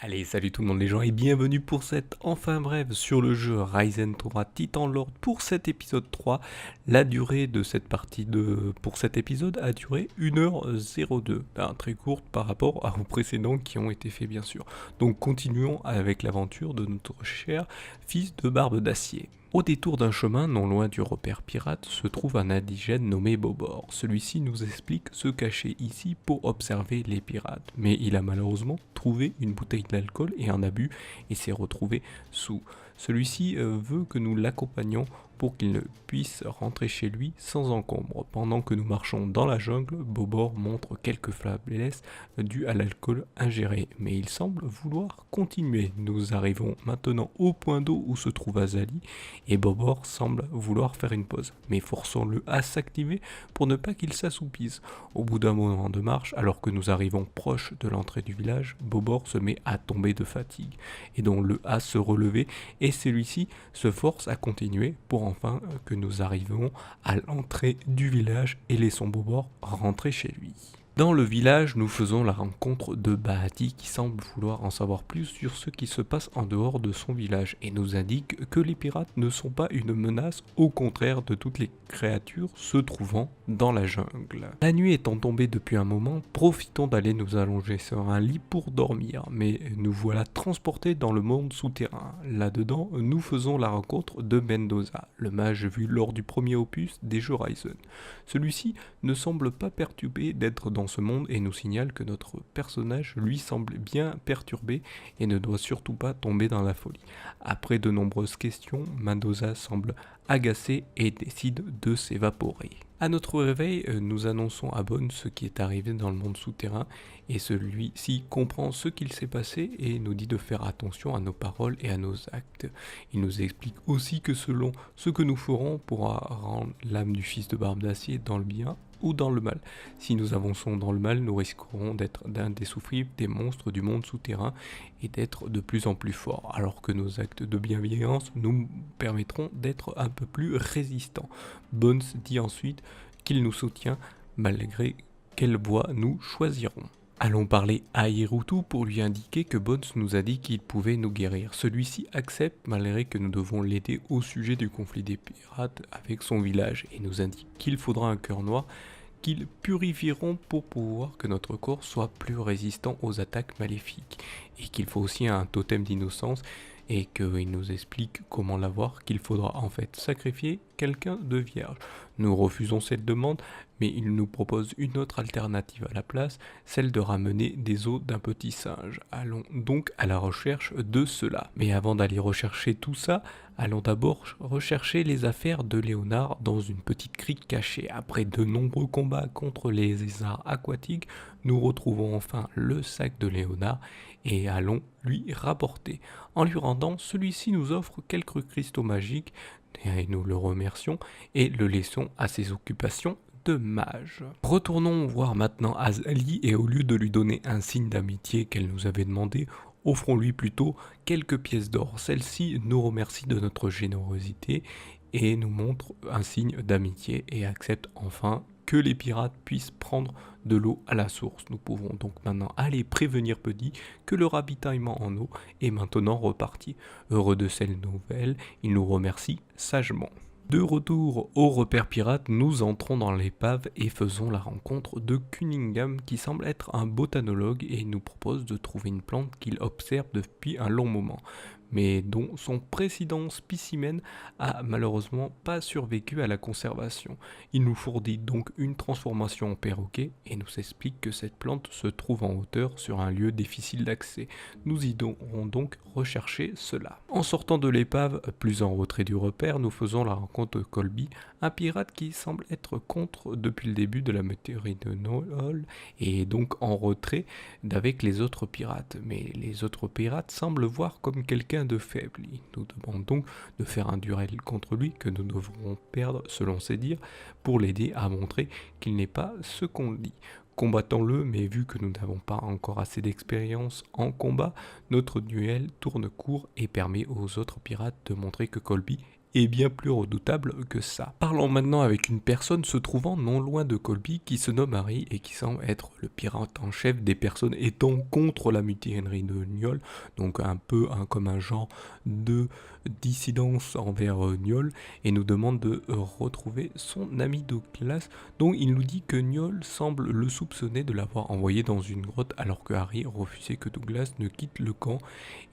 Allez, salut tout le monde les gens et bienvenue pour cette enfin brève sur le jeu Ryzen 3 Titan Lord pour cet épisode 3. La durée de cette partie pour cet épisode a duré 1h02, très courte par rapport aux précédents qui ont été faits bien sûr. Donc continuons avec l'aventure de notre cher fils de barbe d'acier. Au détour d'un chemin non loin du repère pirate se trouve un indigène nommé Bobor. Celui-ci nous explique se cacher ici pour observer les pirates, mais il a malheureusement trouvé une bouteille d'alcool et un abus et s'est retrouvé sous. Celui-ci veut que nous l'accompagnions pour qu'il ne puisse rentrer chez lui sans encombre. Pendant que nous marchons dans la jungle, Bobor montre quelques faiblesses dues à l'alcool ingéré, mais il semble vouloir continuer. Nous arrivons maintenant au point d'eau où se trouve Azali et Bobor semble vouloir faire une pause, mais forçons-le à s'activer pour ne pas qu'il s'assoupisse. Au bout d'un moment de marche, alors que nous arrivons proche de l'entrée du village, Bobor se met à tomber de fatigue et donc le à se relever et celui-ci se force à continuer pour enfin que nous arrivions à l'entrée du village et laissons Bobor rentrer chez lui. Dans le village, nous faisons la rencontre de Bahati qui semble vouloir en savoir plus sur ce qui se passe en dehors de son village et nous indique que les pirates ne sont pas une menace, au contraire de toutes les créatures se trouvant dans la jungle. La nuit étant tombée depuis un moment, profitons d'aller nous allonger sur un lit pour dormir, mais nous voilà transportés dans le monde souterrain. Là-dedans, nous faisons la rencontre de Mendoza, le mage vu lors du premier opus des jeux Ryzen. Celui-ci ne semble pas perturbé d'être dans ce monde et nous signale que notre personnage lui semble bien perturbé et ne doit surtout pas tomber dans la folie. Après de nombreuses questions, Mendoza semble agacé et décide de s'évaporer. À notre réveil, nous annonçons à Bonne ce qui est arrivé dans le monde souterrain et celui-ci comprend ce qu'il s'est passé et nous dit de faire attention à nos paroles et à nos actes. Il nous explique aussi que selon ce que nous ferons pourra rendre l'âme du fils de barbe d'acier dans le bien ou dans le mal. Si nous avançons dans le mal, nous risquerons d'être d'un des souffribles des monstres du monde souterrain et d'être de plus en plus forts, alors que nos actes de bienveillance nous permettront d'être un peu plus résistants. Bones dit ensuite qu'il nous soutient malgré quelle voie nous choisirons. Allons parler à Hirutu pour lui indiquer que Bones nous a dit qu'il pouvait nous guérir. Celui-ci accepte malgré que nous devons l'aider au sujet du conflit des pirates avec son village et nous indique qu'il faudra un cœur noir qu'ils purifieront pour pouvoir que notre corps soit plus résistant aux attaques maléfiques et qu'il faut aussi un totem d'innocence et qu'il nous explique comment l'avoir, qu'il faudra en fait sacrifier quelqu'un de vierge. Nous refusons cette demande, mais il nous propose une autre alternative à la place, celle de ramener des os d'un petit singe. Allons donc à la recherche de cela. Mais avant d'aller rechercher tout ça, allons d'abord rechercher les affaires de Léonard dans une petite crique cachée. Après de nombreux combats contre les lézards aquatiques, nous retrouvons enfin le sac de Léonard et allons lui rapporter. En lui rendant, celui-ci nous offre quelques cristaux magiques et nous le remercions et le laissons à ses occupations de mage. Retournons voir maintenant Azali et au lieu de lui donner un signe d'amitié qu'elle nous avait demandé, offrons-lui plutôt quelques pièces d'or. Celle-ci nous remercie de notre générosité et nous montre un signe d'amitié et accepte enfin que les pirates puissent prendre de l'eau à la source. Nous pouvons donc maintenant aller prévenir Puddy que le ravitaillement en eau est maintenant reparti. Heureux de cette nouvelle, il nous remercie sagement. De retour au repère pirate, nous entrons dans l'épave et faisons la rencontre de Cunningham qui semble être un botanologue et nous propose de trouver une plante qu'il observe depuis un long moment, mais dont son précédent spécimen a malheureusement pas survécu à la conservation. Il nous fournit donc une transformation en perroquet et nous explique que cette plante se trouve en hauteur sur un lieu difficile d'accès. Nous irons donc rechercher cela. En sortant de l'épave, plus en retrait du repère, nous faisons la rencontre de Colby, un pirate qui semble être contre depuis le début de la météorite de Noël et donc en retrait d'avec les autres pirates. Mais les autres pirates semblent voir comme quelqu'un de faible. Il nous demande donc de faire un duel contre lui que nous devrons perdre selon ses dires pour l'aider à montrer qu'il n'est pas ce qu'on dit. combattons-le, mais vu que nous n'avons pas encore assez d'expérience en combat, notre duel tourne court et permet aux autres pirates de montrer que Colby est bien plus redoutable que ça. Parlons maintenant avec une personne se trouvant non loin de Colby qui se nomme Harry et qui semble être le pirate en chef des personnes étant contre la mutinerie de Niol, donc un peu comme un genre de dissidence envers Niol, et nous demande de retrouver son ami Douglas, dont il nous dit que Niol semble le soupçonner de l'avoir envoyé dans une grotte alors que Harry refusait que Douglas ne quitte le camp,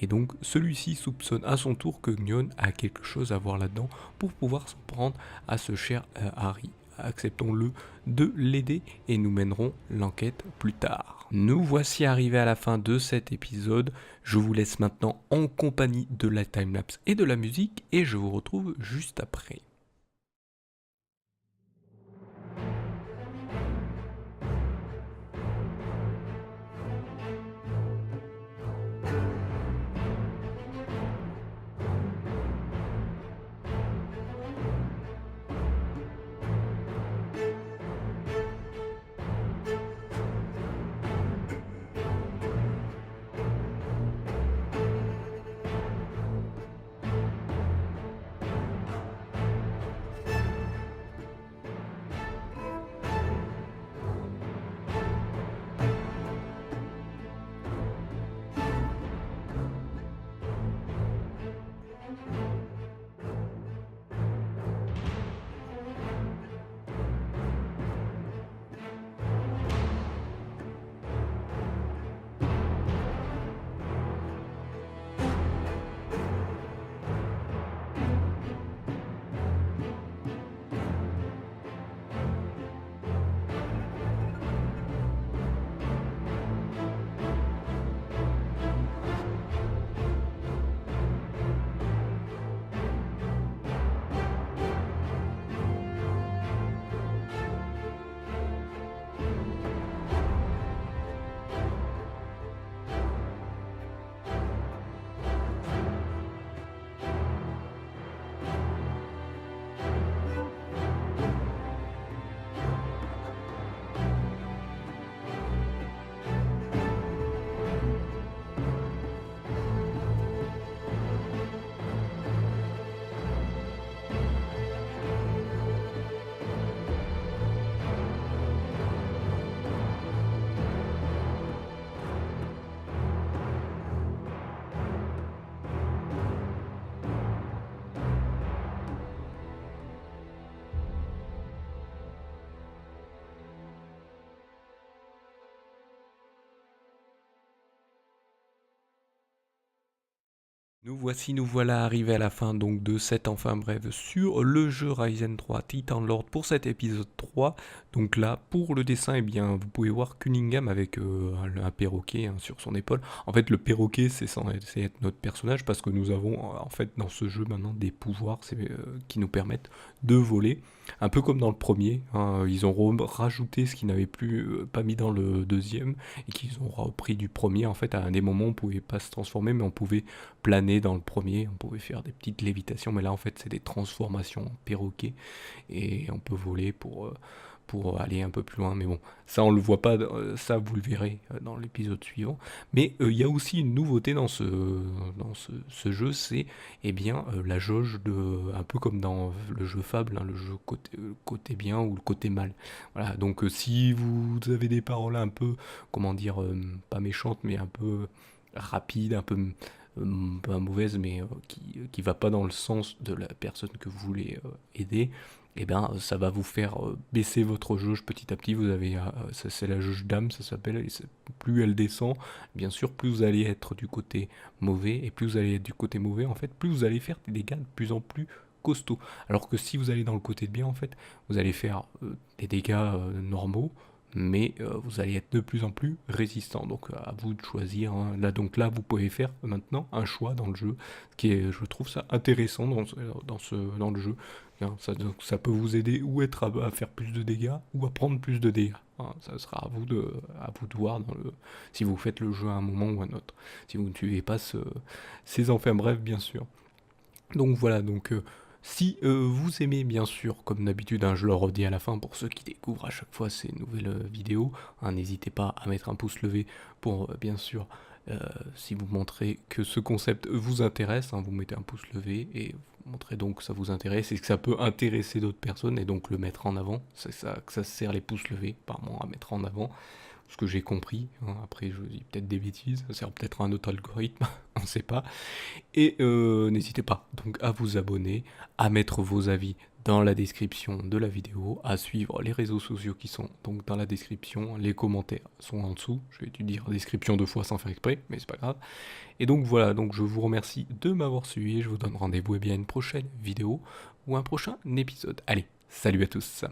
et donc celui-ci soupçonne à son tour que Niol a quelque chose à voir là-dedans pour pouvoir s'en prendre à ce cher Harry. Acceptons-le de l'aider et nous mènerons l'enquête plus tard. Nous voici arrivés à la fin de cet épisode. Je vous laisse maintenant en compagnie de la timelapse et de la musique et je vous retrouve juste après. Nous voilà arrivés à la fin donc de cette enfin brève sur le jeu Ryzen 3 Titan Lord pour cet épisode 3. Donc là, pour le dessin, eh bien, vous pouvez voir Cunningham avec un perroquet sur son épaule. En fait, le perroquet, c'est censé être notre personnage parce que nous avons en fait dans ce jeu maintenant des pouvoirs qui nous permettent de voler. Un peu comme dans le premier, ils ont rajouté ce qu'ils n'avaient pas mis dans le deuxième et qu'ils ont repris du premier. En fait, à des moments, on pouvait pas se transformer, mais on pouvait planer dans le premier, on pouvait faire des petites lévitations, mais là en fait c'est des transformations en perroquet et on peut voler pour aller un peu plus loin, mais bon, ça on le voit pas, ça vous le verrez dans l'épisode suivant. Mais il y a aussi une nouveauté dans ce jeu, c'est eh bien la jauge un peu comme dans le jeu Fable, le jeu côté bien ou le côté mal. Voilà, donc si vous avez des paroles un peu, comment dire, pas méchantes, mais un peu rapides, un peu pas mauvaise, mais qui va pas dans le sens de la personne que vous voulez aider, et bien ça va vous faire baisser votre jauge petit à petit. Vous avez, c'est la jauge d'âme, ça s'appelle, et plus elle descend, bien sûr, plus vous allez être du côté mauvais, et plus vous allez être du côté mauvais, en fait, plus vous allez faire des dégâts de plus en plus costauds. Alors que si vous allez dans le côté de bien, en fait, vous allez faire des dégâts normaux, mais vous allez être de plus en plus résistant. Donc à vous de choisir. Donc là, vous pouvez faire maintenant un choix dans le jeu, qui est, je trouve ça intéressant dans le jeu. Donc, ça peut vous aider ou être à faire plus de dégâts ou à prendre plus de dégâts. Ça sera à vous de voir si vous faites le jeu à un moment ou à un autre. Si vous ne suivez pas ces enfin bref, bien sûr. Donc voilà, donc Si vous aimez, bien sûr, comme d'habitude, hein, je le redis à la fin pour ceux qui découvrent à chaque fois ces nouvelles vidéos, hein, n'hésitez pas à mettre un pouce levé pour, bien sûr, si vous montrez que ce concept vous intéresse, hein, vous mettez un pouce levé et vous montrez donc que ça vous intéresse et que ça peut intéresser d'autres personnes et donc le mettre en avant. C'est ça que ça sert les pouces levés, apparemment, à mettre en avant. Ce que j'ai compris, hein. Après je dis peut-être des bêtises, ça sert peut-être à un autre algorithme, on ne sait pas. Et n'hésitez pas donc à vous abonner, à mettre vos avis dans la description de la vidéo, à suivre les réseaux sociaux qui sont donc dans la description, les commentaires sont en dessous, je vais te dire description 2 fois sans faire exprès, mais c'est pas grave. Et donc voilà, donc je vous remercie de m'avoir suivi, je vous donne rendez-vous et bien à une prochaine vidéo ou un prochain épisode. Allez, salut à tous.